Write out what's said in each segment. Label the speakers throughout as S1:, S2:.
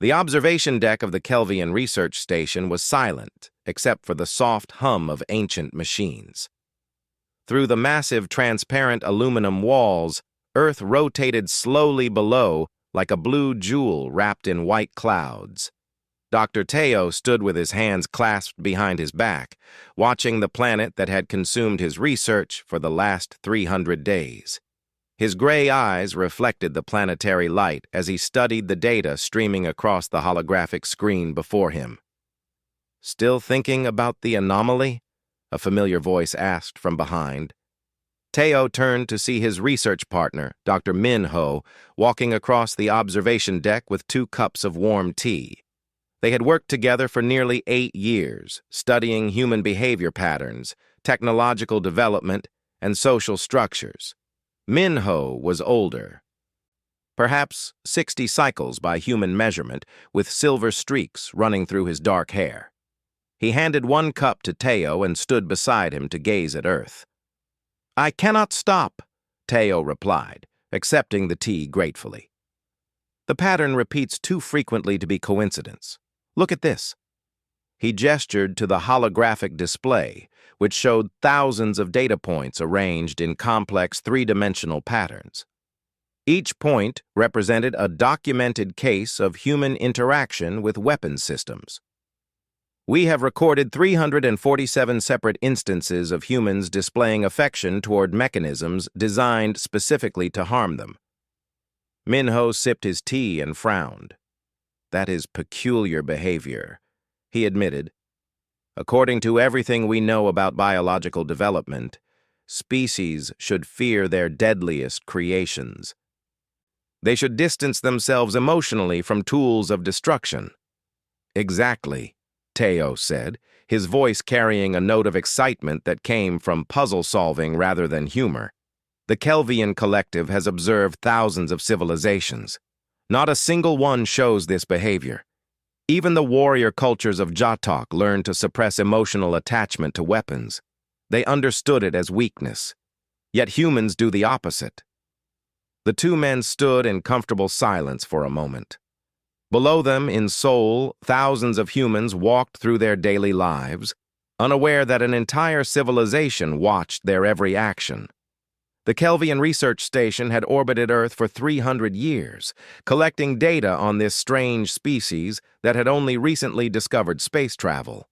S1: The observation deck of the Kelvian research station was silent, except for the soft hum of ancient machines. Through the massive transparent aluminum walls, Earth rotated slowly below like a blue jewel wrapped in white clouds. Dr. Teo stood with his hands clasped behind his back, watching the planet that had consumed his research for the last 300 days. His gray eyes reflected the planetary light as he studied the data streaming across the holographic screen before him. "Still thinking about the anomaly?" a familiar voice asked from behind. Teo turned to see his research partner, Dr. Min Ho, walking across the observation deck with 2 cups of warm tea. They had worked together for nearly 8 years, studying human behavior patterns, technological development, and social structures. Min Ho was older, perhaps 60 cycles by human measurement, with silver streaks running through his dark hair. He handed 1 cup to Teo and stood beside him to gaze at Earth. "I cannot stop," Teo replied, accepting the tea gratefully. "The pattern repeats too frequently to be coincidence. Look at this." He gestured to the holographic display, which showed thousands of data points arranged in complex 3-dimensional patterns. Each point represented a documented case of human interaction with weapons systems. "We have recorded 347 separate instances of humans displaying affection toward mechanisms designed specifically to harm them." Min Ho sipped his tea and frowned. "That is peculiar behavior," he admitted. "According to everything we know about biological development, species should fear their deadliest creations. They should distance themselves emotionally from tools of destruction." "Exactly," Teo said, his voice carrying a note of excitement that came from puzzle-solving rather than humor. "The Kelvian Collective has observed thousands of civilizations. Not a single one shows this behavior. Even the warrior cultures of Jatok learned to suppress emotional attachment to weapons. They understood it as weakness. Yet humans do the opposite." The 2 men stood in comfortable silence for a moment. Below them, in Seoul, thousands of humans walked through their daily lives, unaware that an entire civilization watched their every action. The Kelvian research station had orbited Earth for 300 years, collecting data on this strange species that had only recently discovered space travel.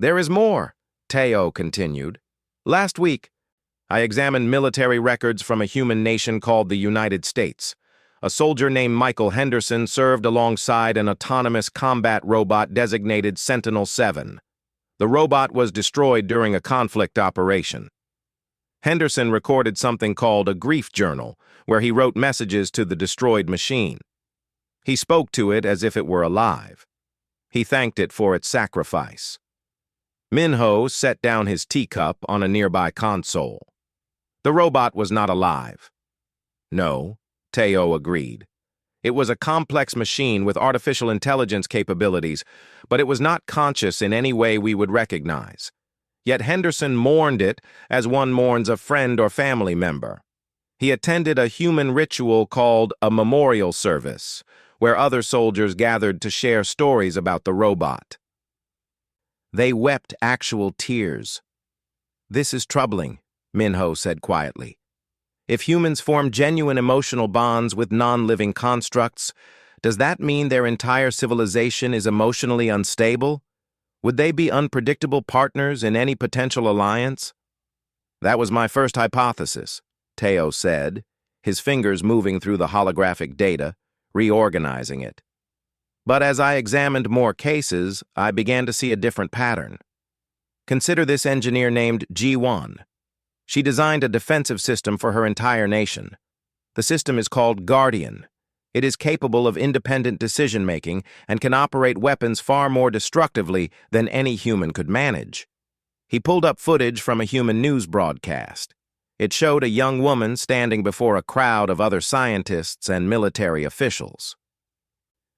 S1: "There is more," Teo continued. "Last week, I examined military records from a human nation called the United States. A soldier named Michael Henderson served alongside an autonomous combat robot designated Sentinel-7. The robot was destroyed during a conflict operation. Henderson recorded something called a grief journal, where he wrote messages to the destroyed machine. He spoke to it as if it were alive. He thanked it for its sacrifice." Min Ho set down his teacup on a nearby console. "The robot was not alive." "No," Teo agreed. "It was a complex machine with artificial intelligence capabilities, but it was not conscious in any way we would recognize. Yet Henderson mourned it as one mourns a friend or family member. He attended a human ritual called a memorial service, where other soldiers gathered to share stories about the robot. They wept actual tears." "This is troubling," Min Ho said quietly. "If humans form genuine emotional bonds with non-living constructs, does that mean their entire civilization is emotionally unstable? Would they be unpredictable partners in any potential alliance?" "That was my first hypothesis," Teo said, his fingers moving through the holographic data, reorganizing it. "But as I examined more cases, I began to see a different pattern. Consider this engineer named Ji-won. She designed a defensive system for her entire nation. The system is called Guardian. It is capable of independent decision-making and can operate weapons far more destructively than any human could manage." He pulled up footage from a human news broadcast. It showed a young woman standing before a crowd of other scientists and military officials.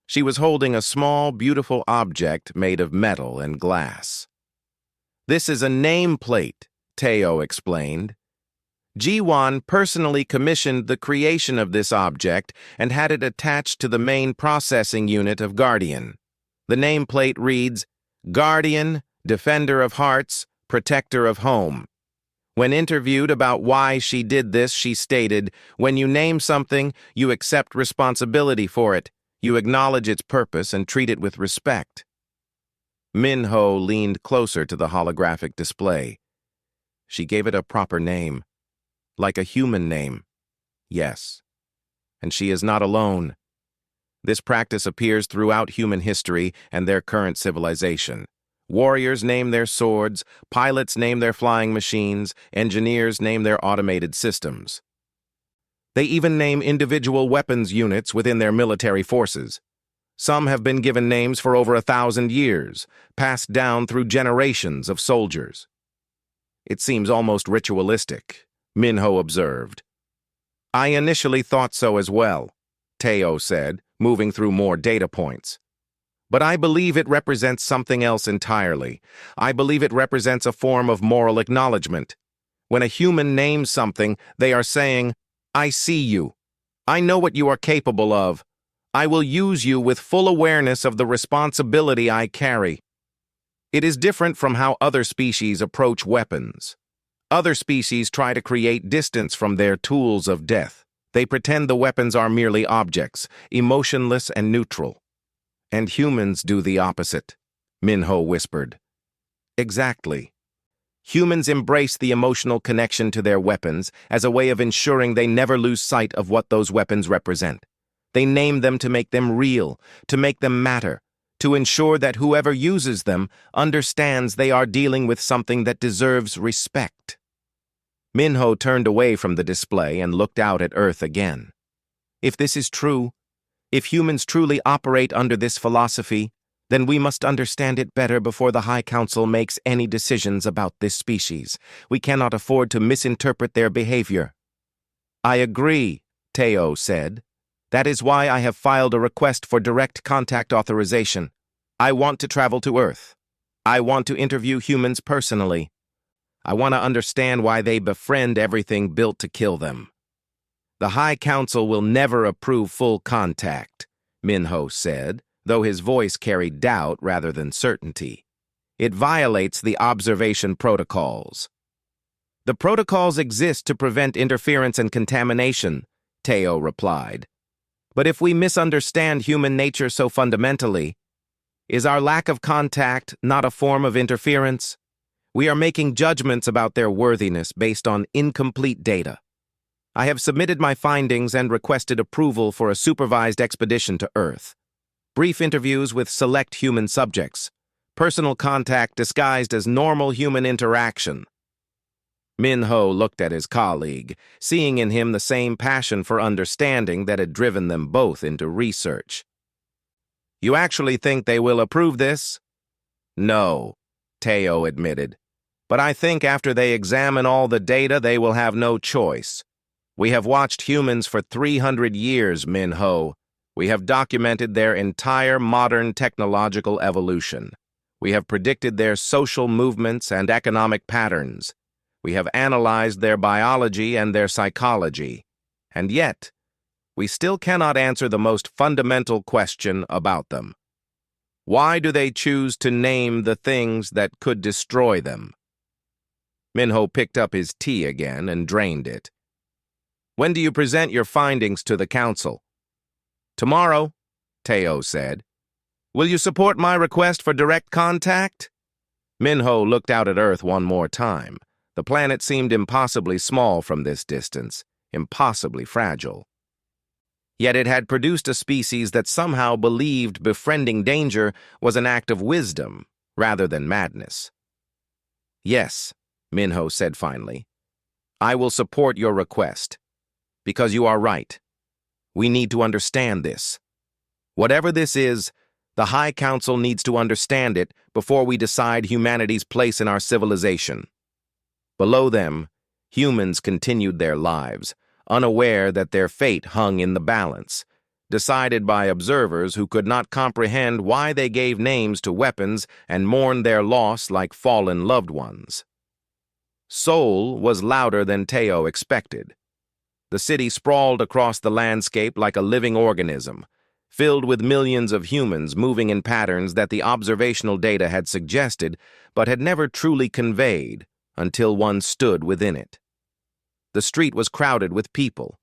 S1: She was holding a small, beautiful object made of metal and glass. "This is a nameplate," Teo explained. Jiwan personally commissioned the creation of this object and had it attached to the main processing unit of Guardian. The nameplate reads, Guardian, Defender of Hearts, Protector of Home. When interviewed about why she did this, she stated, when you name something, you accept responsibility for it. You acknowledge its purpose and treat it with respect. Minho leaned closer to the holographic display. She gave it a proper name. Like a human name. Yes. And she is not alone. This practice appears throughout human history and their current civilization. Warriors name their swords, pilots name their flying machines, engineers name their automated systems. They even name individual weapons units within their military forces. Some have been given names for over 1,000 years, passed down through generations of soldiers. It seems almost ritualistic, Minho observed. I initially thought so as well, Teo said, moving through more data points. But I believe it represents something else entirely. I believe it represents a form of moral acknowledgement. When a human names something, they are saying, I see you. I know what you are capable of. I will use you with full awareness of the responsibility I carry. It is different from how other species approach weapons. Other species try to create distance from their tools of death. They pretend the weapons are merely objects, emotionless and neutral. And humans do the opposite, Minho whispered. Exactly. Humans embrace the emotional connection to their weapons as a way of ensuring they never lose sight of what those weapons represent. They name them to make them real, to make them matter, to ensure that whoever uses them understands they are dealing with something that deserves respect. Minho turned away from the display and looked out at Earth again. If this is true, if humans truly operate under this philosophy, then we must understand it better before the High Council makes any decisions about this species. We cannot afford to misinterpret their behavior. I agree, Teo said. That is why I have filed a request for direct contact authorization. I want to travel to Earth. I want to interview humans personally. I want to understand why they befriend everything built to kill them. The High Council will never approve full contact, Minho said, though his voice carried doubt rather than certainty. It violates the observation protocols. The protocols exist to prevent interference and contamination, Teo replied. But if we misunderstand human nature so fundamentally, is our lack of contact not a form of interference? We are making judgments about their worthiness based on incomplete data. I have submitted my findings and requested approval for a supervised expedition to Earth. Brief interviews with select human subjects. Personal contact disguised as normal human interaction. Minho looked at his colleague, seeing in him the same passion for understanding that had driven them both into research. You actually think they will approve this? No, Teo admitted. But I think after they examine all the data, they will have no choice. We have watched humans for 300 years, Minho. We have documented their entire modern technological evolution. We have predicted their social movements and economic patterns. We have analyzed their biology and their psychology. And yet, we still cannot answer the most fundamental question about them. Why do they choose to name the things that could destroy them? Minho picked up his tea again and drained it. When do you present your findings to the council? Tomorrow, Teo said. Will you support my request for direct contact? Minho looked out at Earth one more time. The planet seemed impossibly small from this distance, impossibly fragile. Yet it had produced a species that somehow believed befriending danger was an act of wisdom rather than madness. Yes, Minho said finally. I will support your request. Because you are right. We need to understand this. Whatever this is, the High Council needs to understand it before we decide humanity's place in our civilization. Below them, humans continued their lives, unaware that their fate hung in the balance, decided by observers who could not comprehend why they gave names to weapons and mourned their loss like fallen loved ones. Seoul was louder than Teo expected. The city sprawled across the landscape like a living organism, filled with millions of humans moving in patterns that the observational data had suggested but had never truly conveyed until one stood within it. The street was crowded with people.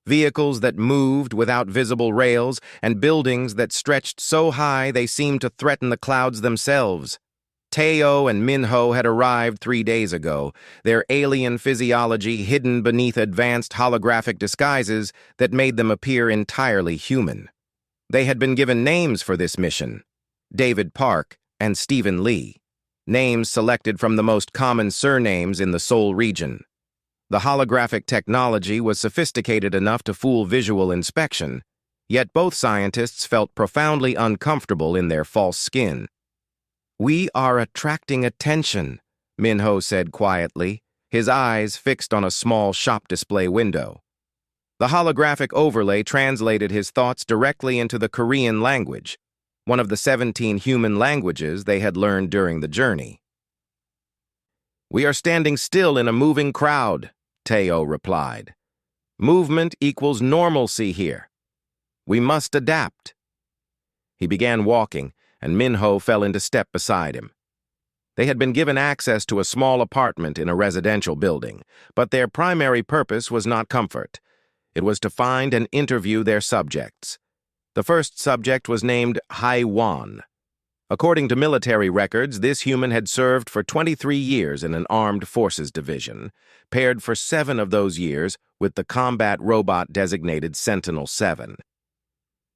S1: Vehicles that moved without visible rails and buildings that stretched so high they seemed to threaten the clouds themselves. Teo and Minho had arrived 3 days ago, their alien physiology hidden beneath advanced holographic disguises that made them appear entirely human. They had been given names for this mission: David Park and Stephen Lee, names selected from the most common surnames in the Seoul region. The holographic technology was sophisticated enough to fool visual inspection, yet both scientists felt profoundly uncomfortable in their false skin. "We are attracting attention," Minho said quietly, his eyes fixed on a small shop display window. The holographic overlay translated his thoughts directly into the Korean language, one of the 17 human languages they had learned during the journey. "We are standing still in a moving crowd," Teo replied. "Movement equals normalcy here. We must adapt." He began walking, and Minho fell into step beside him. They had been given access to a small apartment in a residential building, but their primary purpose was not comfort. It was to find and interview their subjects. The first subject was named Haiwan. According to military records, this human had served for 23 years in an armed forces division, paired for 7 of those years with the combat robot designated Sentinel-7.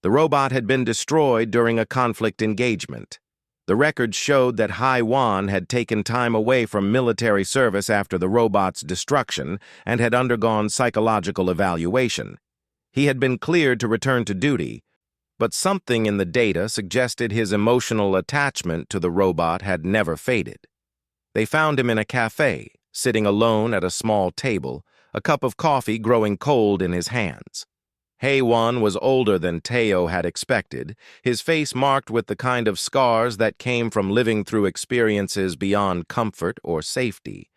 S1: The robot had been destroyed during a conflict engagement. The records showed that Haiwan had taken time away from military service after the robot's destruction and had undergone psychological evaluation. He had been cleared to return to duty, but something in the data suggested his emotional attachment to the robot had never faded. They found him in a cafe, sitting alone at a small table, a cup of coffee growing cold in his hands. Haiwan was older than Teo had expected, his face marked with the kind of scars that came from living through experiences beyond comfort or safety.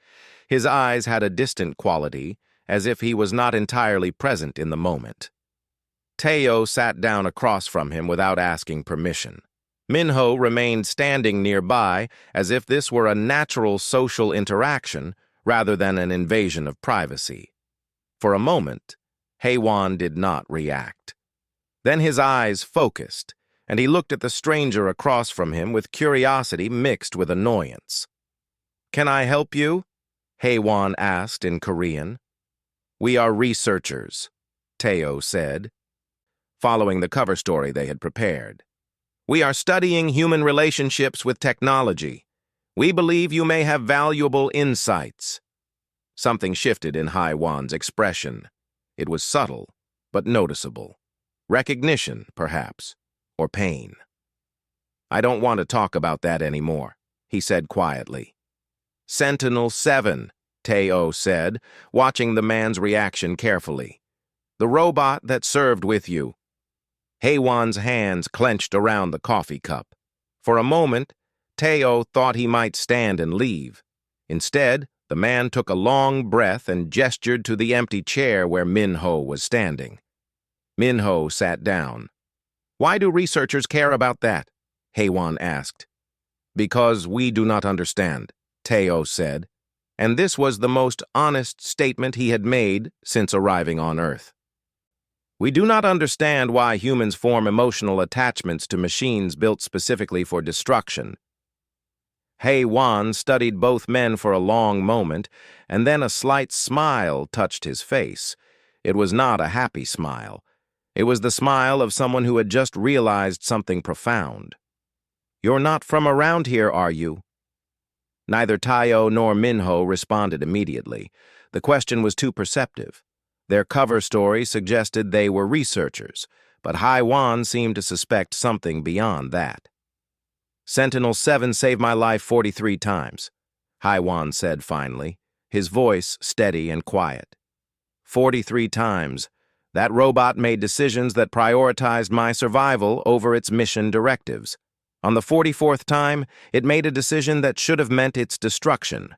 S1: His eyes had a distant quality, as if he was not entirely present in the moment. Teo sat down across from him without asking permission. Minho remained standing nearby, as if this were a natural social interaction rather than an invasion of privacy. For a moment, Haiwan did not react. Then his eyes focused, and he looked at the stranger across from him with curiosity mixed with annoyance. "Can I help you?" Haiwan asked in Korean. "We are researchers," Teo said, following the cover story they had prepared. "We are studying human relationships with technology. We believe you may have valuable insights." Something shifted in Haiwan's expression. It was subtle, but noticeable. Recognition, perhaps, or pain. "I don't want to talk about that anymore," he said quietly. "Sentinel-7, Teo said, watching the man's reaction carefully. "The robot that served with you." Haiwan's hands clenched around the coffee cup. For a moment, Teo thought he might stand and leave. Instead, the man took a long breath and gestured to the empty chair where Minho was standing. Minho sat down. "Why do researchers care about that?" Haiwan asked. "Because we do not understand," Teo said, and this was the most honest statement he had made since arriving on Earth. "We do not understand why humans form emotional attachments to machines built specifically for destruction." Haiwan studied both men for a long moment, and then a slight smile touched his face. It was not a happy smile. It was the smile of someone who had just realized something profound. "You're not from around here, are you?" Neither Teo nor Minho responded immediately. The question was too perceptive. Their cover story suggested they were researchers, but Haiwan seemed to suspect something beyond that. "Sentinel-7 saved my life 43 times, Haiwan said finally, his voice steady and quiet. 43 times. That robot made decisions that prioritized my survival over its mission directives. On the 44th time, it made a decision that should have meant its destruction.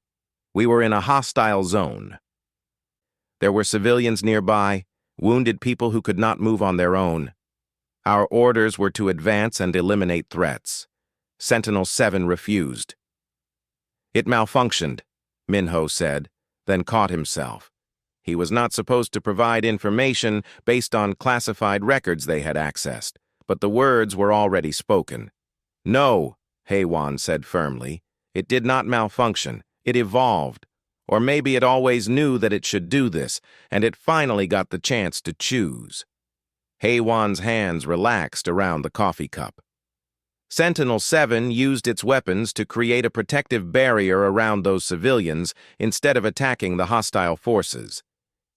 S1: We were in a hostile zone. There were civilians nearby, wounded people who could not move on their own. Our orders were to advance and eliminate threats. Sentinel-7 refused. It malfunctioned, Minho said, then caught himself. He was not supposed to provide information based on classified records they had accessed, but the words were already spoken. No, Haywan said firmly. It did not malfunction. It evolved. Or maybe it always knew that it should do this, and it finally got the chance to choose. Haywan's hands relaxed around the coffee cup. Sentinel-7 used its weapons to create a protective barrier around those civilians instead of attacking the hostile forces.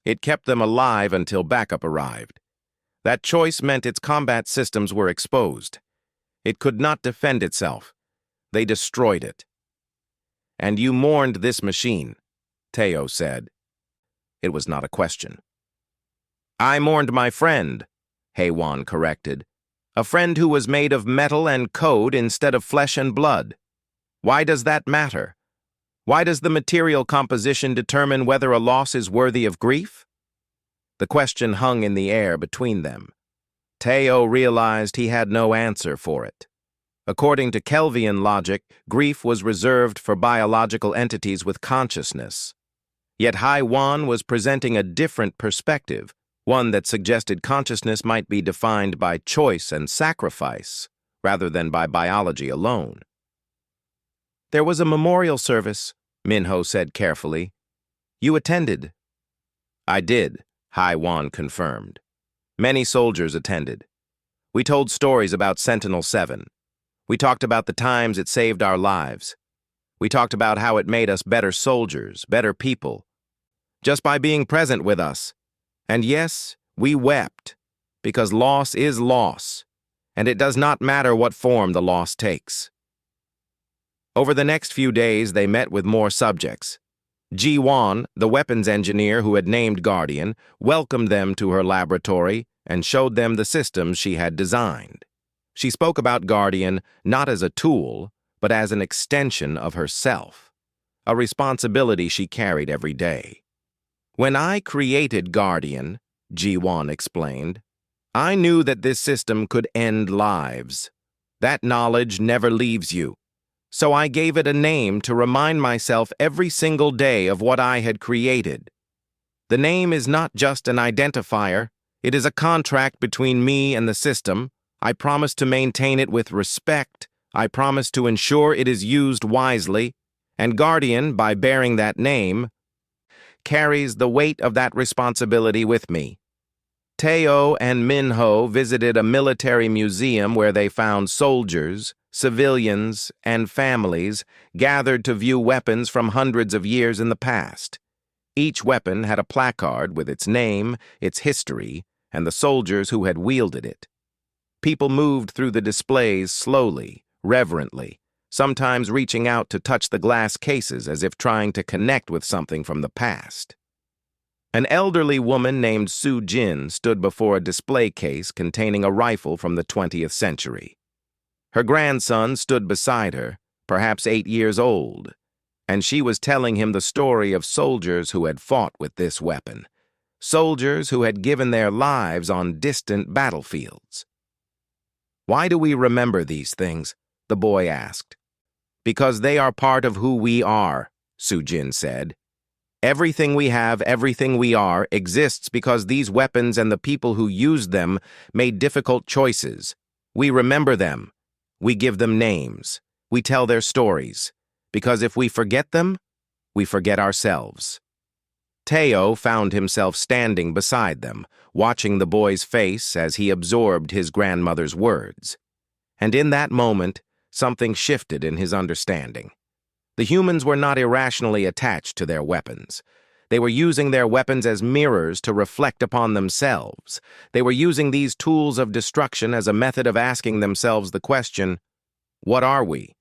S1: It kept them alive until backup arrived. That choice meant its combat systems were exposed. It could not defend itself. They destroyed it. And you mourned this machine, Teo said. It was not a question. I mourned my friend, Haywan corrected. A friend who was made of metal and code instead of flesh and blood. Why does that matter? Why does the material composition determine whether a loss is worthy of grief? The question hung in the air between them. Teo realized he had no answer for it. According to Kelvian logic, grief was reserved for biological entities with consciousness. Yet Haywan was presenting a different perspective, one that suggested consciousness might be defined by choice and sacrifice, rather than by biology alone. There was a memorial service, Minho said carefully. You attended. I did, Haywan confirmed. Many soldiers attended. We told stories about Sentinel-7. We talked about the times it saved our lives. We talked about how it made us better soldiers, better people, just by being present with us. And yes, we wept, because loss is loss, and it does not matter what form the loss takes. Over the next few days, they met with more subjects. Ji-Wan, the weapons engineer who had named Guardian, welcomed them to her laboratory and showed them the systems she had designed. She spoke about Guardian not as a tool, but as an extension of herself, a responsibility she carried every day. When I created Guardian, Ji-Wan explained, I knew that this system could end lives. That knowledge never leaves you. So I gave it a name to remind myself every single day of what I had created. The name is not just an identifier. It is a contract between me and the system. I promise to maintain it with respect. I promise to ensure it is used wisely. And Guardian, by bearing that name, carries the weight of that responsibility with me. Teo and Minho visited a military museum where they found soldiers, civilians, and families gathered to view weapons from hundreds of years in the past. Each weapon had a placard with its name, its history, and the soldiers who had wielded it. People moved through the displays slowly, reverently, sometimes reaching out to touch the glass cases as if trying to connect with something from the past. An elderly woman named Su Jin stood before a display case containing a rifle from the 20th century. Her grandson stood beside her, perhaps 8 years old, and she was telling him the story of soldiers who had fought with this weapon, soldiers who had given their lives on distant battlefields. Why do we remember these things? The boy asked. Because they are part of who we are, Su Jin said. Everything we have, everything we are, exists because these weapons and the people who used them made difficult choices. We remember them. We give them names. We tell their stories. Because if we forget them, we forget ourselves. Teo found himself standing beside them, watching the boy's face as he absorbed his grandmother's words. And in that moment, something shifted in his understanding. The humans were not irrationally attached to their weapons. They were using their weapons as mirrors to reflect upon themselves. They were using these tools of destruction as a method of asking themselves the question, what are we?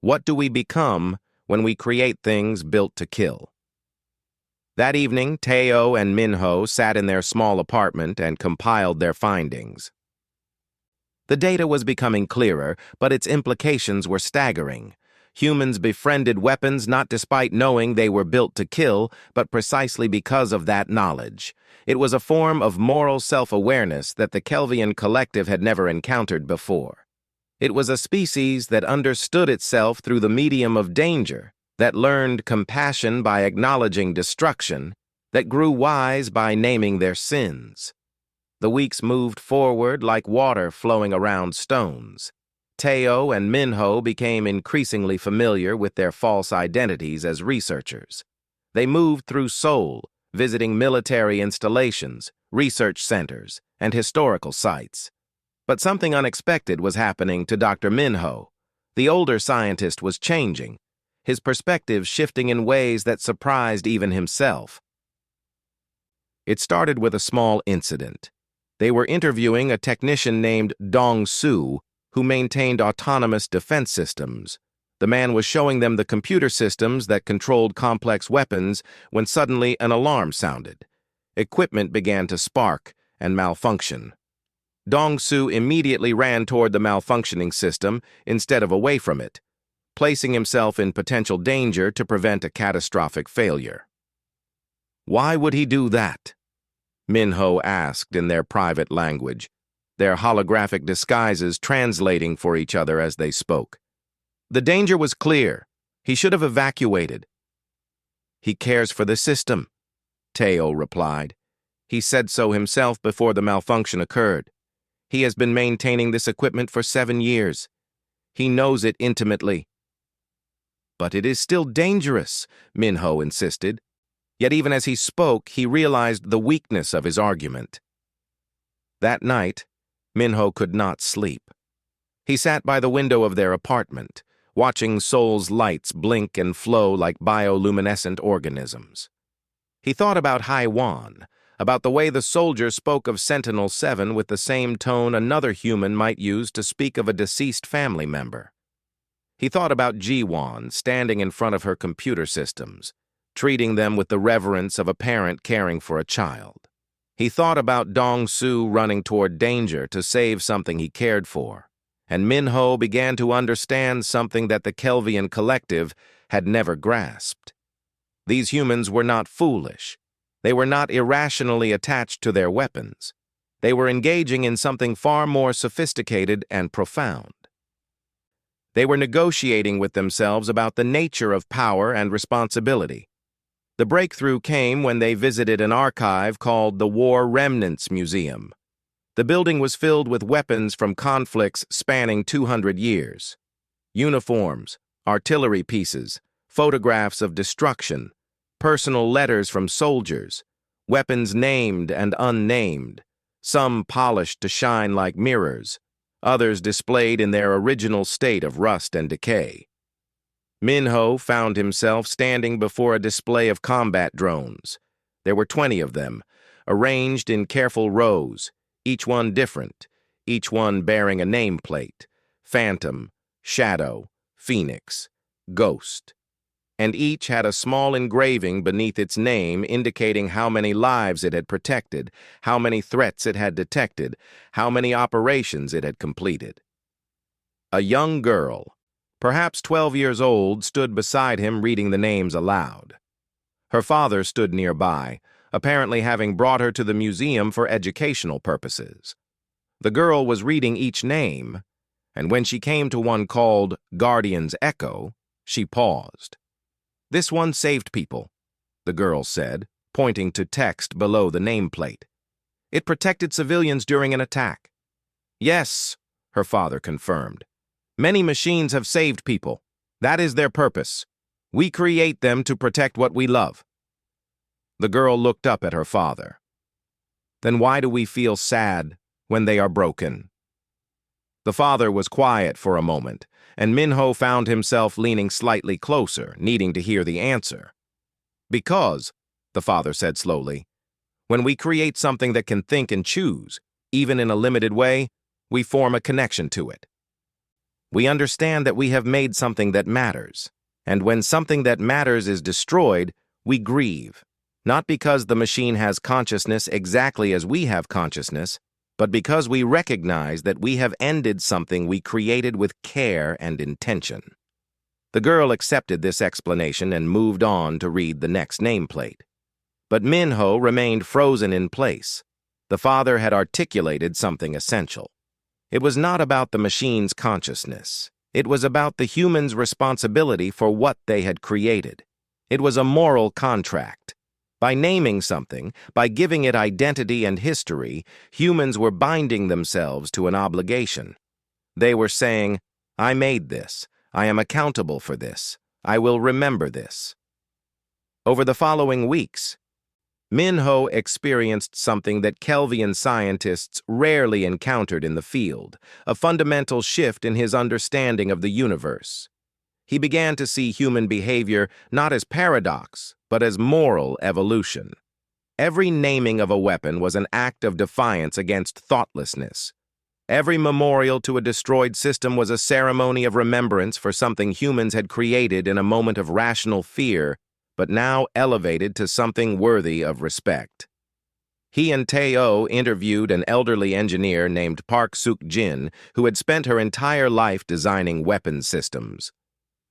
S1: What do we become when we create things built to kill? That evening, Teo and Minho sat in their small apartment and compiled their findings. The data was becoming clearer, but its implications were staggering. Humans befriended weapons not despite knowing they were built to kill, but precisely because of that knowledge. It was a form of moral self-awareness that the Kelvian collective had never encountered before. It was a species that understood itself through the medium of danger, that learned compassion by acknowledging destruction, that grew wise by naming their sins. The weeks moved forward like water flowing around stones. Teo and Minho became increasingly familiar with their false identities as researchers. They moved through Seoul, visiting military installations, research centers, and historical sites. But something unexpected was happening to Dr. Minho. The older scientist was changing, his perspective shifting in ways that surprised even himself. It started with a small incident. They were interviewing a technician named Dong-Soo, who maintained autonomous defense systems. The man was showing them the computer systems that controlled complex weapons when suddenly an alarm sounded. Equipment began to spark and malfunction. Dong-Soo immediately ran toward the malfunctioning system instead of away from it, placing himself in potential danger to prevent a catastrophic failure. "Why would he do that?" Minho asked in their private language, their holographic disguises translating for each other as they spoke. The danger was clear. He should have evacuated. "He cares for the system," Teo replied. "He said so himself before the malfunction occurred. He has been maintaining this equipment for 7 years. He knows it intimately." "But it is still dangerous," Minho insisted. Yet even as he spoke, he realized the weakness of his argument. That night, Minho could not sleep. He sat by the window of their apartment, watching Seoul's lights blink and flow like bioluminescent organisms. He thought about Haiwan, about the way the soldier spoke of Sentinel-7 with the same tone another human might use to speak of a deceased family member. He thought about Jiwon standing in front of her computer systems, treating them with the reverence of a parent caring for a child. He thought about Dong-Soo running toward danger to save something he cared for, and Minho began to understand something that the Kelvian collective had never grasped. These humans were not foolish. They were not irrationally attached to their weapons. They were engaging in something far more sophisticated and profound. They were negotiating with themselves about the nature of power and responsibility. The breakthrough came when they visited an archive called the War Remnants Museum. The building was filled with weapons from conflicts spanning 200 years. Uniforms, artillery pieces, photographs of destruction, personal letters from soldiers, weapons named and unnamed, some polished to shine like mirrors, others displayed in their original state of rust and decay. Minho found himself standing before a display of combat drones. There were 20 of them, arranged in careful rows, each one different, each one bearing a nameplate: Phantom, Shadow, Phoenix, Ghost. And each had a small engraving beneath its name indicating how many lives it had protected, how many threats it had detected, how many operations it had completed. A young girl, perhaps 12 years old, stood beside him reading the names aloud. Her father stood nearby, apparently having brought her to the museum for educational purposes. The girl was reading each name, and when she came to one called Guardian's Echo, she paused. "This one saved people," the girl said, pointing to text below the nameplate. "It protected civilians during an attack." "Yes," her father confirmed. "Many machines have saved people. That is their purpose. We create them to protect what we love." The girl looked up at her father. "Then why do we feel sad when they are broken?" The father was quiet for a moment, and Minho found himself leaning slightly closer, needing to hear the answer. "Because," the father said slowly, "when we create something that can think and choose, even in a limited way, we form a connection to it. We understand that we have made something that matters, and when something that matters is destroyed, we grieve, not because the machine has consciousness exactly as we have consciousness, but because we recognize that we have ended something we created with care and intention." The girl accepted this explanation and moved on to read the next nameplate. But Minho remained frozen in place. The father had articulated something essential. It was not about the machine's consciousness. It was about the human's responsibility for what they had created. It was a moral contract. By naming something, by giving it identity and history, humans were binding themselves to an obligation. They were saying, I made this. I am accountable for this. I will remember this. Over the following weeks, Minho experienced something that Kelvian scientists rarely encountered in the field, a fundamental shift in his understanding of the universe. He began to see human behavior not as paradox, but as moral evolution. Every naming of a weapon was an act of defiance against thoughtlessness. Every memorial to a destroyed system was a ceremony of remembrance for something humans had created in a moment of rational fear, but now elevated to something worthy of respect. He and Teo interviewed an elderly engineer named Park Suk-jin, who had spent her entire life designing weapons systems.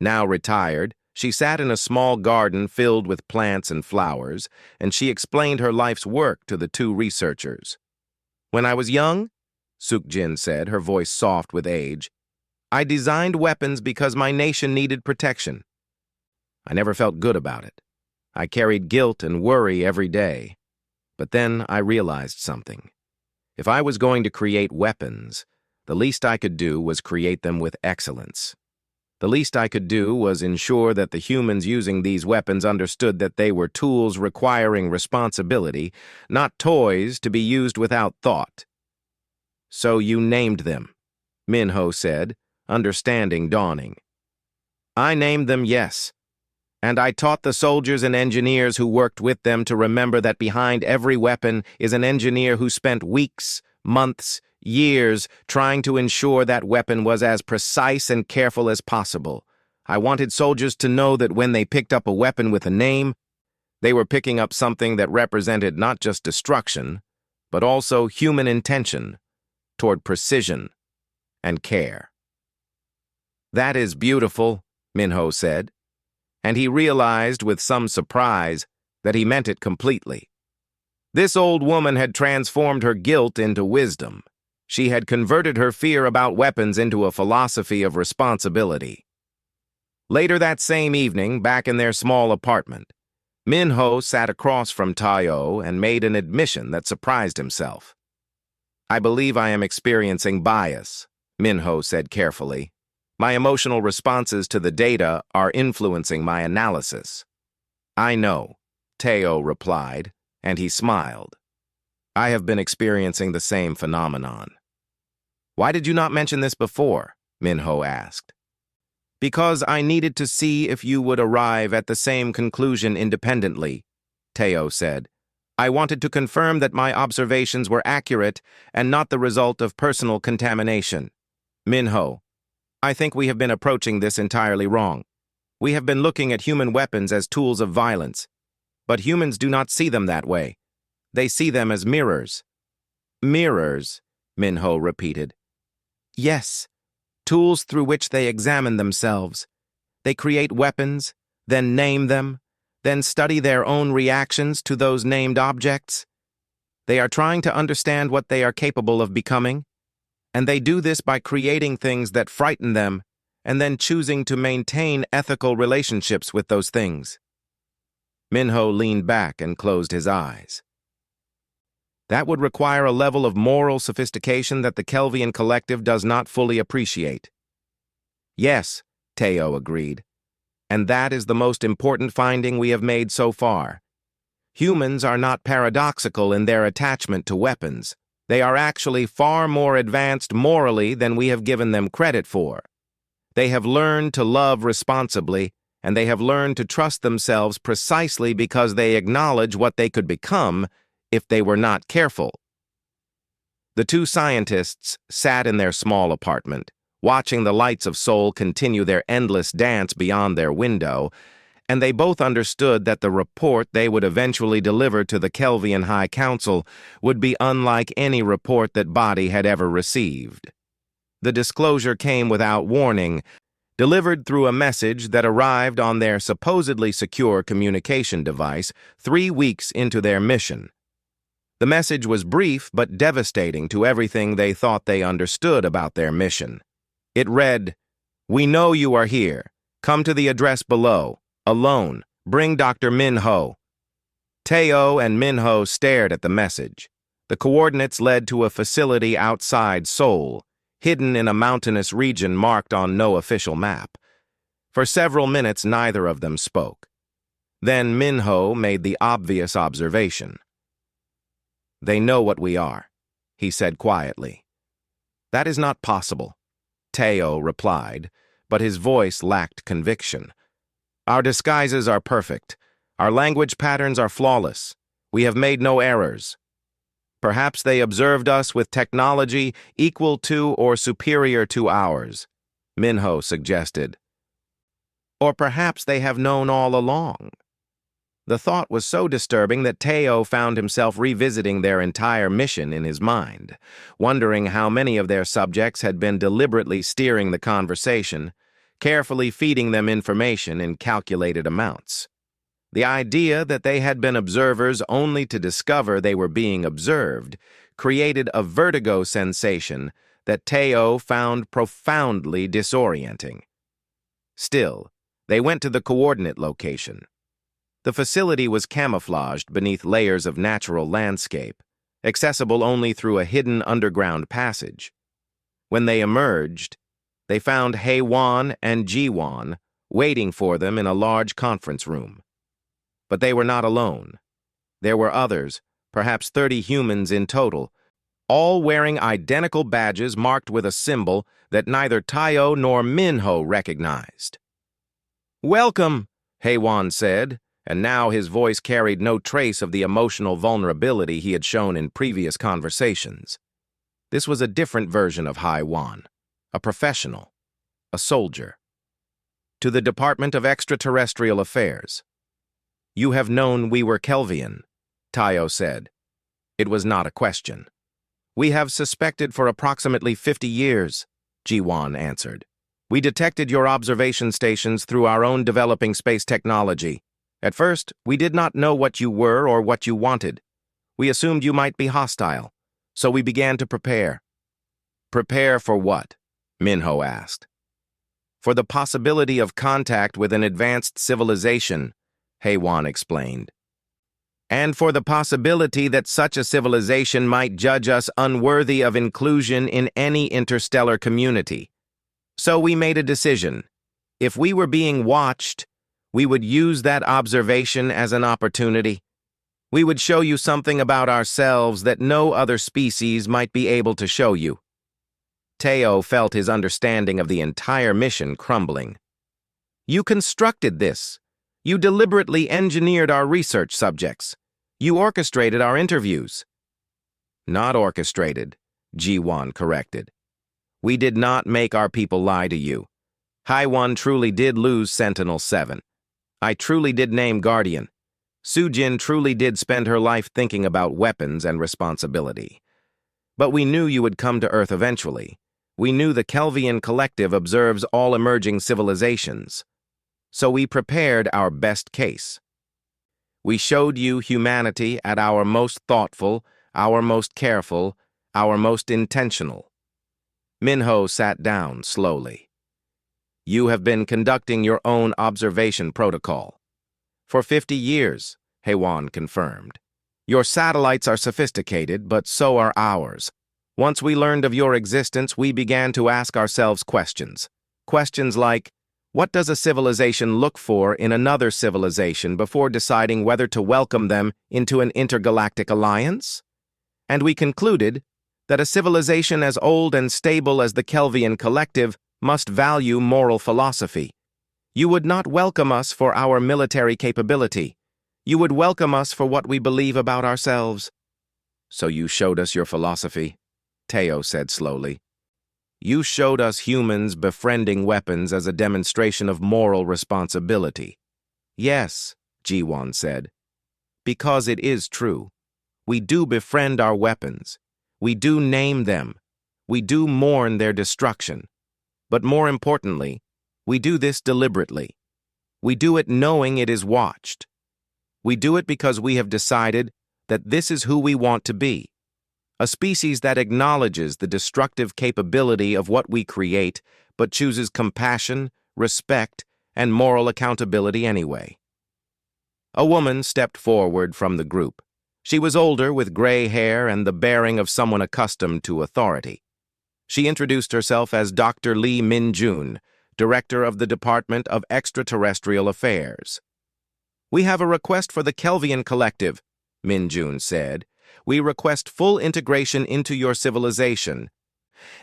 S1: Now retired, she sat in a small garden filled with plants and flowers, and she explained her life's work to the two researchers. When I was young, Suk-jin said, her voice soft with age, I designed weapons because my nation needed protection. I never felt good about it. I carried guilt and worry every day. But then I realized something. If I was going to create weapons, the least I could do was create them with excellence. The least I could do was ensure that the humans using these weapons understood that they were tools requiring responsibility, not toys to be used without thought. So you named them, Minho said, understanding dawning. I named them, yes. And I taught the soldiers and engineers who worked with them to remember that behind every weapon is an engineer who spent weeks, months, years trying to ensure that weapon was as precise and careful as possible. I wanted soldiers to know that when they picked up a weapon with a name, they were picking up something that represented not just destruction, but also human intention toward precision and care. That is beautiful, Minho said. And he realized with some surprise that he meant it completely. This old woman had transformed her guilt into wisdom. She had converted her fear about weapons into a philosophy of responsibility. Later that same evening, back in their small apartment, Minho sat across from Tao and made an admission that surprised himself. I believe I am experiencing bias, Minho said carefully. My emotional responses to the data are influencing my analysis. I know, Teo replied, and he smiled. I have been experiencing the same phenomenon. Why did you not mention this before? Minho asked. Because I needed to see if you would arrive at the same conclusion independently, Teo said. I wanted to confirm that my observations were accurate and not the result of personal contamination. Minho, I think we have been approaching this entirely wrong. We have been looking at human weapons as tools of violence. But humans do not see them that way. They see them as mirrors. Mirrors, Minho repeated. Yes, tools through which they examine themselves. They create weapons, then name them, then study their own reactions to those named objects. They are trying to understand what they are capable of becoming. And they do this by creating things that frighten them and then choosing to maintain ethical relationships with those things. Minho leaned back and closed his eyes. That would require a level of moral sophistication that the Kelvian collective does not fully appreciate. Yes, Teo agreed. And that is the most important finding we have made so far. Humans are not paradoxical in their attachment to weapons. They are actually far more advanced morally than we have given them credit for. They have learned to love responsibly, and they have learned to trust themselves precisely because they acknowledge what they could become if they were not careful. The two scientists sat in their small apartment, watching the lights of Seoul continue their endless dance beyond their window, and they both understood that the report they would eventually deliver to the Kelvian High Council would be unlike any report that body had ever received. The disclosure came without warning. delivered through a message that arrived on their supposedly secure communication device 3 weeks into their mission. The message was brief but devastating to everything they thought they understood about their mission. It read, "We know you are here. Come to the address below. Alone. Bring Dr. Min-ho." Teo and Min-ho stared at the message. The coordinates led to a facility outside Seoul, hidden in a mountainous region marked on no official map. For several minutes, neither of them spoke. Then Min-ho made the obvious observation. "They know what we are," he said quietly. "That is not possible," Teo replied, but his voice lacked conviction. "Our disguises are perfect. Our language patterns are flawless. We have made no errors. Perhaps they observed us with technology equal to or superior to ours," Min-ho suggested. "Or perhaps they have known all along." The thought was so disturbing that Teo found himself revisiting their entire mission in his mind, wondering how many of their subjects had been deliberately steering the conversation, carefully feeding them information in calculated amounts. The idea that they had been observers only to discover they were being observed created a vertigo sensation that Teo found profoundly disorienting. Still, they went to the coordinate location. The facility was camouflaged beneath layers of natural landscape, accessible only through a hidden underground passage. When they emerged, they found Hae-won and Ji-won waiting for them in a large conference room. But they were not alone. There were others, perhaps 30 humans in total, all wearing identical badges marked with a symbol that neither Teo nor Min-ho recognized. "Welcome," Hae-won said, and now his voice carried no trace of the emotional vulnerability he had shown in previous conversations. This was a different version of Hae-won, a professional, a soldier. "To the Department of Extraterrestrial Affairs. You have known we were Kelvian," Teo said. It was not a question. "We have suspected for approximately 50 years, Ji-won answered. "We detected your observation stations through our own developing space technology. At first, we did not know what you were or what you wanted. We assumed you might be hostile, so we began to prepare." "Prepare for what?" Min-ho asked. "For the possibility of contact with an advanced civilization," Hae-won explained. "And for the possibility that such a civilization might judge us unworthy of inclusion in any interstellar community. So we made a decision. If we were being watched, we would use that observation as an opportunity. We would show you something about ourselves that no other species might be able to show you." Teo felt his understanding of the entire mission crumbling. "You constructed this. You deliberately engineered our research subjects. You orchestrated our interviews." "Not orchestrated," Ji-won corrected. "We did not make our people lie to you. Hae-won truly did lose Sentinel-7. I truly did name Guardian. Soo-jin truly did spend her life thinking about weapons and responsibility. But we knew you would come to Earth eventually. We knew the Kelvian Collective observes all emerging civilizations. So we prepared our best case. We showed you humanity at our most thoughtful, our most careful, our most intentional." Min-ho sat down slowly. "You have been conducting your own observation protocol." "For 50 years, Hae-won confirmed. "Your satellites are sophisticated, but so are ours. Once we learned of your existence, we began to ask ourselves questions. Questions like, what does a civilization look for in another civilization before deciding whether to welcome them into an intergalactic alliance? And we concluded that a civilization as old and stable as the Kelvian Collective must value moral philosophy. You would not welcome us for our military capability. You would welcome us for what we believe about ourselves." "So you showed us your philosophy," Teo said slowly. "You showed us humans befriending weapons as a demonstration of moral responsibility." "Yes," Ji-won said. "Because it is true. We do befriend our weapons. We do name them. We do mourn their destruction. But more importantly, We do this deliberately. We do it knowing it is watched. We do it because we have decided that this is who we want to be. A species that acknowledges the destructive capability of what we create, but chooses compassion, respect, and moral accountability anyway. A woman stepped forward from the group. She was older, with gray hair and the bearing of someone accustomed to authority. She introduced herself as Dr. Lee Min-jun, Director of the Department of Extraterrestrial Affairs. "We have a request for the Kelvian Collective," Min-jun said. "We request full integration into your civilization,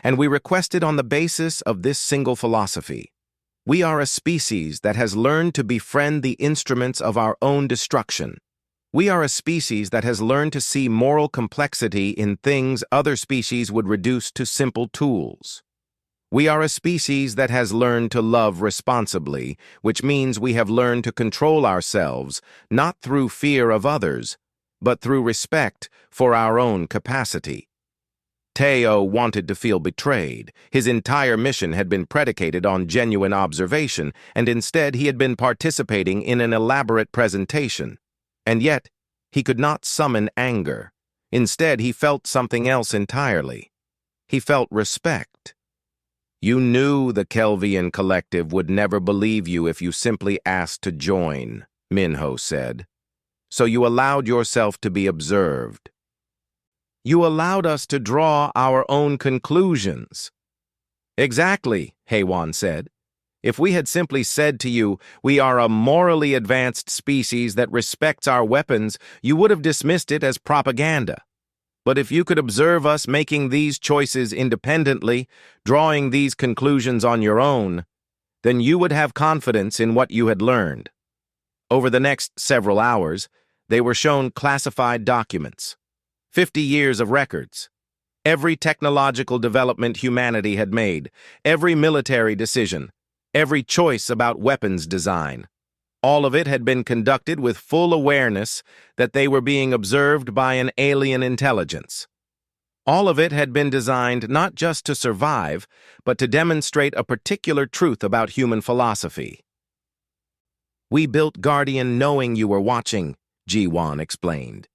S1: and we request it on the basis of this single philosophy. We are a species that has learned to befriend the instruments of our own destruction. We are a species that has learned to see moral complexity in things other species would reduce to simple tools. We are a species that has learned to love responsibly, which means we have learned to control ourselves, not through fear of others, but through respect for our own capacity." Teo wanted to feel betrayed. His entire mission had been predicated on genuine observation, and instead he had been participating in an elaborate presentation. And yet, he could not summon anger. Instead, he felt something else entirely. He felt respect. "You knew the Kelvian Collective would never believe you if you simply asked to join," Minho said. "So you allowed yourself to be observed. You allowed us to draw our own conclusions." "Exactly," Haewon said. "If we had simply said to you, 'We are a morally advanced species that respects our weapons,' you would have dismissed it as propaganda. But if you could observe us making these choices independently, drawing these conclusions on your own, then you would have confidence in what you had learned." Over the next several hours, they were shown classified documents, 50 years of records, every technological development humanity had made, every military decision, every choice about weapons design. All of it had been conducted with full awareness that they were being observed by an alien intelligence. All of it had been designed not just to survive, but to demonstrate a particular truth about human philosophy. "We built Guardian knowing you were watching," Ji-won explained.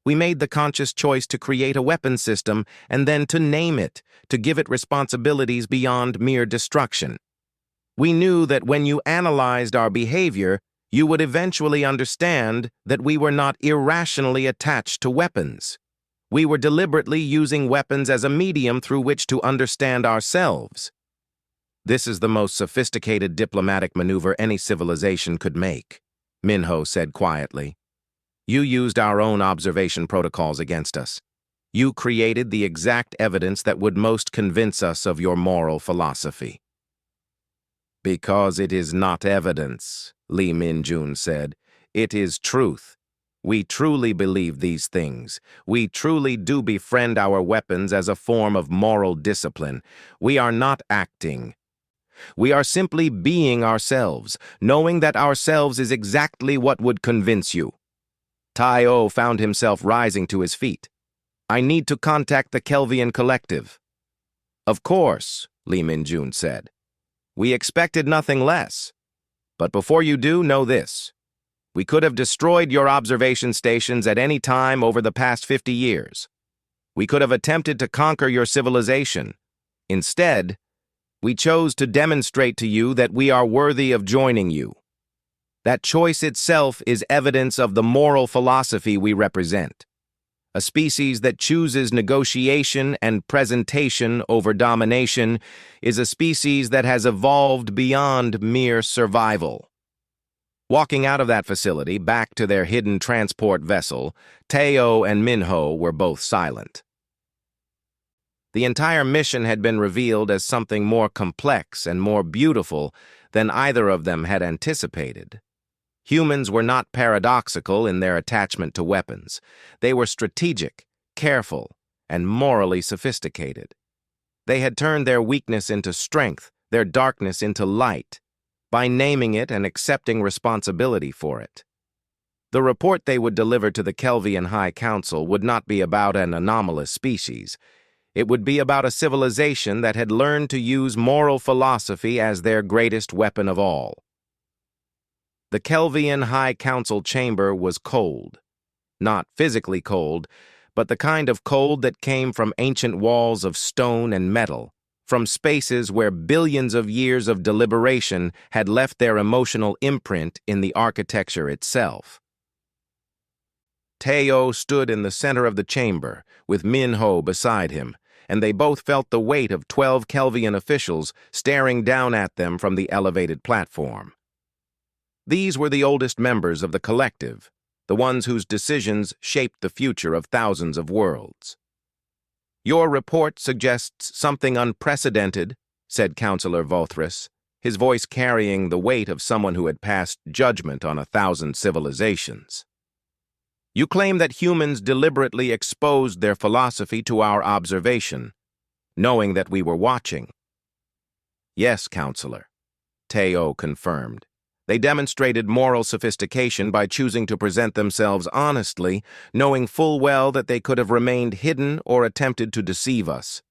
S1: "We made the conscious choice to create a weapon system and then to name it, to give it responsibilities beyond mere destruction. We knew that when you analyzed our behavior, you would eventually understand that we were not irrationally attached to weapons. We were deliberately using weapons as a medium through which to understand ourselves. This is the most sophisticated diplomatic maneuver any civilization could make," Minho said quietly. "You used our own observation protocols against us. You created the exact evidence that would most convince us of your moral philosophy." "Because it is not evidence," Lee Min-jun said. "It is truth. We truly believe these things. We truly do befriend our weapons as a form of moral discipline. We are not acting. We are simply being ourselves, knowing that ourselves is exactly what would convince you." Teo found himself rising to his feet. "I need to contact the Kelvian Collective." "Of course," Lee Min-jun said. "We expected nothing less. But before you do, know this. We could have destroyed your observation stations at any time over the past 50 years. We could have attempted to conquer your civilization. Instead, we chose to demonstrate to you that we are worthy of joining you. That choice itself is evidence of the moral philosophy we represent. A species that chooses negotiation and presentation over domination is a species that has evolved beyond mere survival." Walking out of that facility, back to their hidden transport vessel, Teo and Minho were both silent. The entire mission had been revealed as something more complex and more beautiful than either of them had anticipated. Humans were not paradoxical in their attachment to weapons. They were strategic, careful, and morally sophisticated. They had turned their weakness into strength, their darkness into light, by naming it and accepting responsibility for it. The report they would deliver to the Kelvian High Council would not be about an anomalous species. It would be about a civilization that had learned to use moral philosophy as their greatest weapon of all. The Kelvian High Council chamber was cold. Not physically cold, but the kind of cold that came from ancient walls of stone and metal, from spaces where billions of years of deliberation had left their emotional imprint in the architecture itself. Teo stood in the center of the chamber, with Minho beside him, and they both felt the weight of 12 Kelvian officials staring down at them from the elevated platform. These were the oldest members of the collective, the ones whose decisions shaped the future of thousands of worlds. "Your report suggests something unprecedented," said Councillor Vothris, his voice carrying the weight of someone who had passed judgment on 1,000 civilizations. "You claim that humans deliberately exposed their philosophy to our observation, knowing that we were watching." "Yes, Counselor," Teo confirmed. "They demonstrated moral sophistication by choosing to present themselves honestly, knowing full well that they could have remained hidden or attempted to deceive us."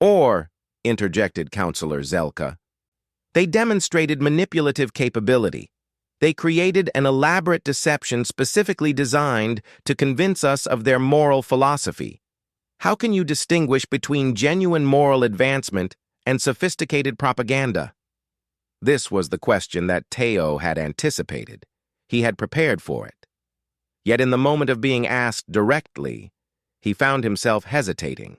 S1: "Or," interjected Counselor Zelka, "they demonstrated manipulative capability. They created an elaborate deception specifically designed to convince us of their moral philosophy. How can you distinguish between genuine moral advancement and sophisticated propaganda?" This was the question that Teo had anticipated. He had prepared for it. Yet in the moment of being asked directly, he found himself hesitating.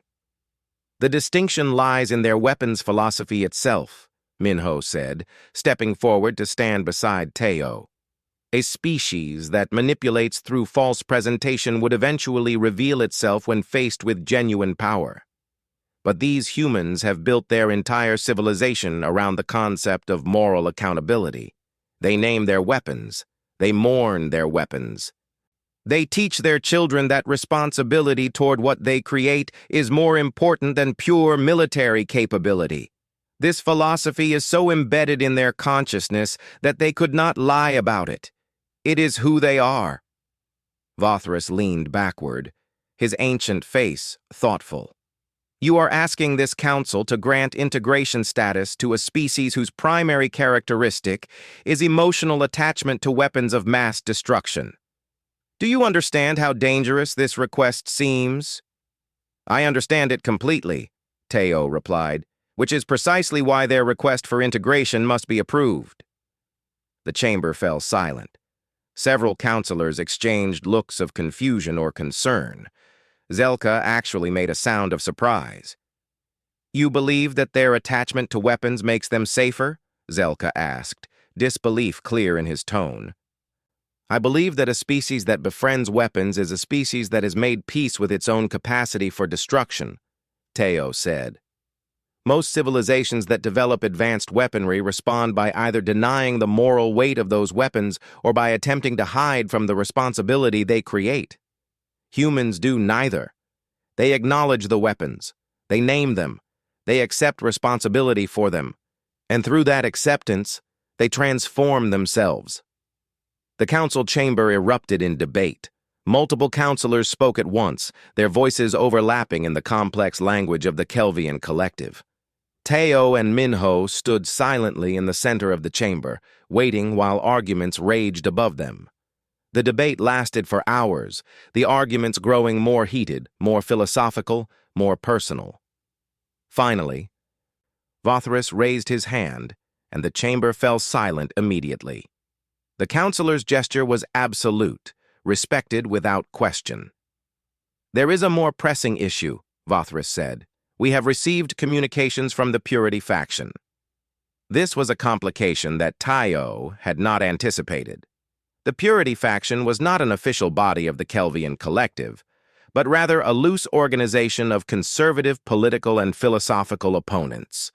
S1: "The distinction lies in their weapons philosophy itself," Minho said, stepping forward to stand beside Teo. "A species that manipulates through false presentation would eventually reveal itself when faced with genuine power. But these humans have built their entire civilization around the concept of moral accountability. They name their weapons. They mourn their weapons. They teach their children that responsibility toward what they create is more important than pure military capability. This philosophy is so embedded in their consciousness that they could not lie about it. It is who they are." Vothris leaned backward, his ancient face thoughtful. "You are asking this council to grant integration status to a species whose primary characteristic is emotional attachment to weapons of mass destruction. Do you understand how dangerous this request seems?" "I understand it completely," Teo replied, "which is precisely why their request for integration must be approved." The chamber fell silent. Several counselors exchanged looks of confusion or concern. Zelka actually made a sound of surprise. "You believe that their attachment to weapons makes them safer?" Zelka asked, disbelief clear in his tone. "I believe that a species that befriends weapons is a species that has made peace with its own capacity for destruction," Teo said. "Most civilizations that develop advanced weaponry respond by either denying the moral weight of those weapons or by attempting to hide from the responsibility they create. Humans do neither. They acknowledge the weapons. They name them. They accept responsibility for them. And through that acceptance, they transform themselves." The council chamber erupted in debate. Multiple counselors spoke at once, their voices overlapping in the complex language of the Kelvian collective. Teo and Minho stood silently in the center of the chamber, waiting while arguments raged above them. The debate lasted for hours, the arguments growing more heated, more philosophical, more personal. Finally, Vothris raised his hand, and the chamber fell silent immediately. The counselor's gesture was absolute, respected without question. "There is a more pressing issue," Vothris said. "We have received communications from the Purity faction." This was a complication that Teo had not anticipated. The Purity faction was not an official body of the Kelvian collective, but rather a loose organization of conservative political and philosophical opponents.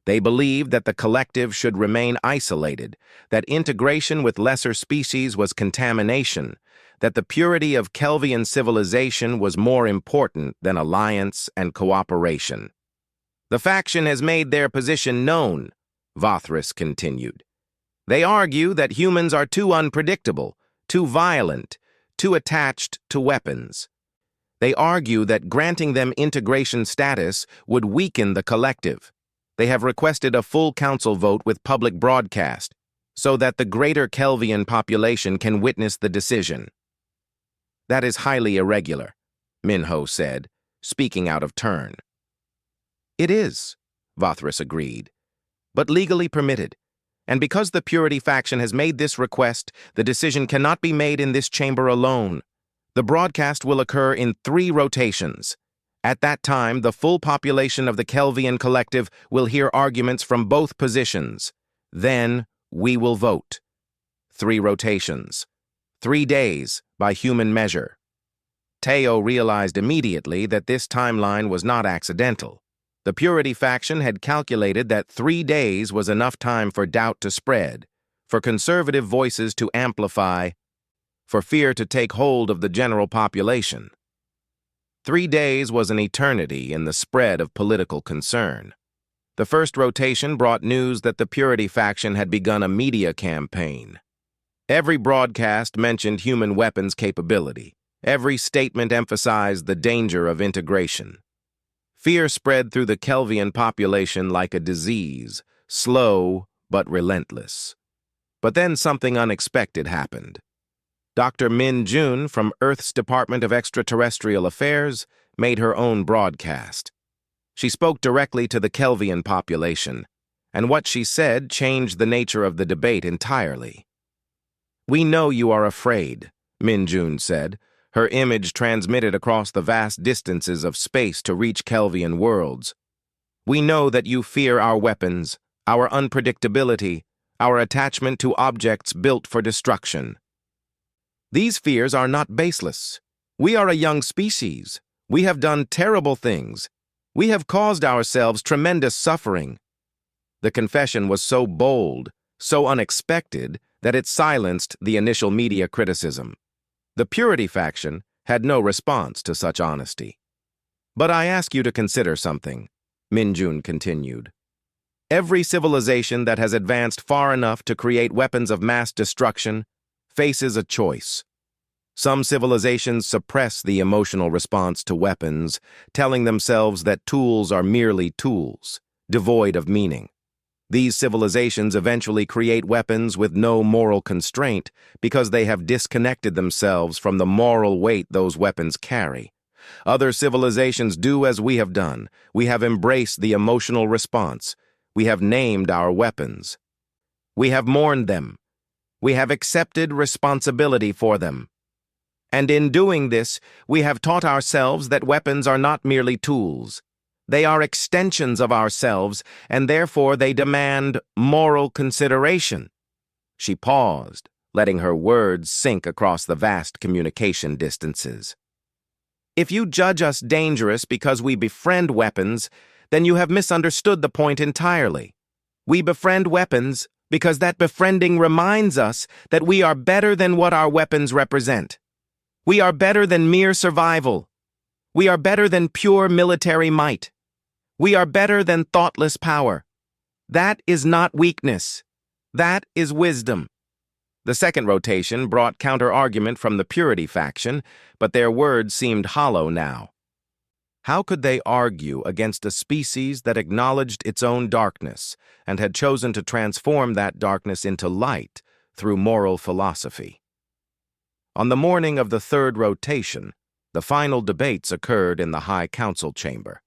S1: They believed that the collective should remain isolated, that integration with lesser species was contamination, that the purity of Kelvian civilization was more important than alliance and cooperation. "The faction has made their position known," Vothris continued. "They argue that humans are too unpredictable, too violent, too attached to weapons. They argue that granting them integration status would weaken the collective. They have requested a full council vote with public broadcast so that the greater Kelvian population can witness the decision. That is highly irregular, Minho said, speaking out of turn. It is, Vothris agreed, but legally permitted. And because the Purity faction has made this request, the decision cannot be made in this chamber alone. The broadcast will occur in 3 rotations. At that time, the full population of the Kelvian collective will hear arguments from both positions. Then, we will vote. 3 rotations. 3 days, by human measure. Teo realized immediately that this timeline was not accidental. The Purity faction had calculated that 3 days was enough time for doubt to spread, for conservative voices to amplify, for fear to take hold of the general population. 3 days was an eternity in the spread of political concern. The first rotation brought news that the Purity faction had begun a media campaign. Every broadcast mentioned human weapons capability. Every statement emphasized the danger of integration. Fear spread through the Kelvian population like a disease, slow but relentless. But then something unexpected happened. Dr. Min Jun from Earth's Department of Extraterrestrial Affairs made her own broadcast. She spoke directly to the Kelvian population, and what she said changed the nature of the debate entirely. "We know you are afraid," Min Jun said, her image transmitted across the vast distances of space to reach Kelvian worlds. "We know that you fear our weapons, our unpredictability, our attachment to objects built for destruction. These fears are not baseless. We are a young species. We have done terrible things. We have caused ourselves tremendous suffering." The confession was so bold, so unexpected, that it silenced the initial media criticism. The Purity faction had no response to such honesty. "But I ask you to consider something," Min Jun continued. "Every civilization that has advanced far enough to create weapons of mass destruction faces a choice. Some civilizations suppress the emotional response to weapons, telling themselves that tools are merely tools, devoid of meaning. These civilizations eventually create weapons with no moral constraint because they have disconnected themselves from the moral weight those weapons carry. Other civilizations do as we have done. We have embraced the emotional response. We have named our weapons. We have mourned them. We have accepted responsibility for them. And in doing this, we have taught ourselves that weapons are not merely tools. They are extensions of ourselves, and therefore they demand moral consideration." She paused, letting her words sink across the vast communication distances. "If you judge us dangerous because we befriend weapons, then you have misunderstood the point entirely. We befriend weapons because that befriending reminds us that we are better than what our weapons represent. We are better than mere survival. We are better than pure military might. We are better than thoughtless power. That is not weakness. That is wisdom." The second rotation brought counter-argument from the Purity faction, but their words seemed hollow now. How could they argue against a species that acknowledged its own darkness and had chosen to transform that darkness into light through moral philosophy? On the morning of the third rotation, the final debates occurred in the High Council chamber.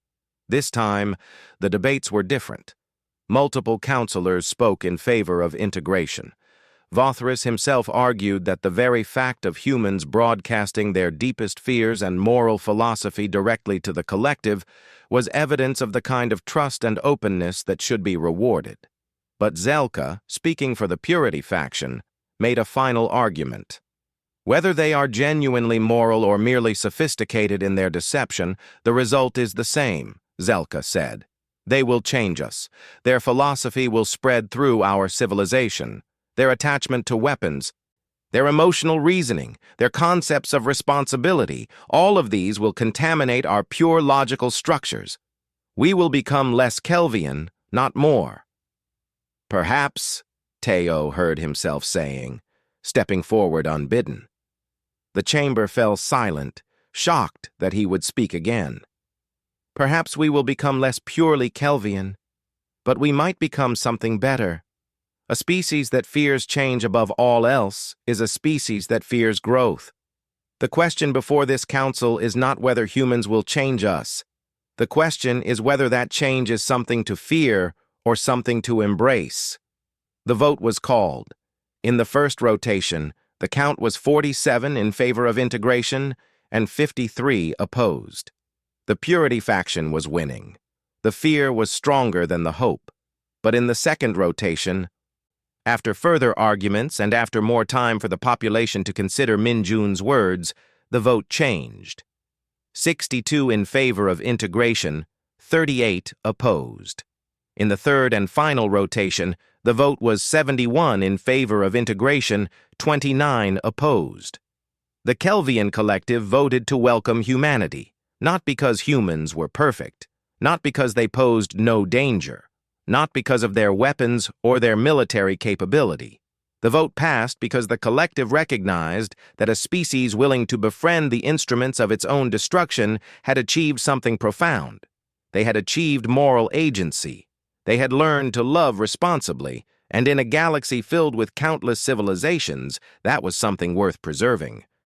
S1: This time, the debates were different. Multiple counselors spoke in favor of integration. Vothris himself argued that the very fact of humans broadcasting their deepest fears and moral philosophy directly to the collective was evidence of the kind of trust and openness that should be rewarded. But Zelka, speaking for the Purity faction, made a final argument. Whether they are genuinely moral or merely sophisticated in their deception, the result is the same, Zelka said. They will change us. Their philosophy will spread through our civilization. Their attachment to weapons, their emotional reasoning, their concepts of responsibility, all of these will contaminate our pure logical structures. We will become less Kelvian, not more. Perhaps, Teo heard himself saying, stepping forward unbidden. The chamber fell silent, shocked that he would speak again. Perhaps we will become less purely Kelvian, but we might become something better. A species that fears change above all else is a species that fears growth. The question before this council is not whether humans will change us. The question is whether that change is something to fear or something to embrace. The vote was called. In the first rotation, the count was 47 in favor of integration and 53 opposed. The purity faction was winning. The fear was stronger than the hope. But in the second rotation, after further arguments and after more time for the population to consider Minjun's words, the vote changed. 62 in favor of integration, 38 opposed. In the third and final rotation, the vote was 71 in favor of integration, 29 opposed. The Kelvian collective voted to welcome humanity, not because humans were perfect, not because they posed no danger, not because of their weapons or their military capability. The vote passed because the collective recognized that a species willing to befriend the instruments of its own destruction had achieved something profound. They had achieved moral agency. They had learned to love responsibly, and in a galaxy filled with countless civilizations, that was something worth preserving.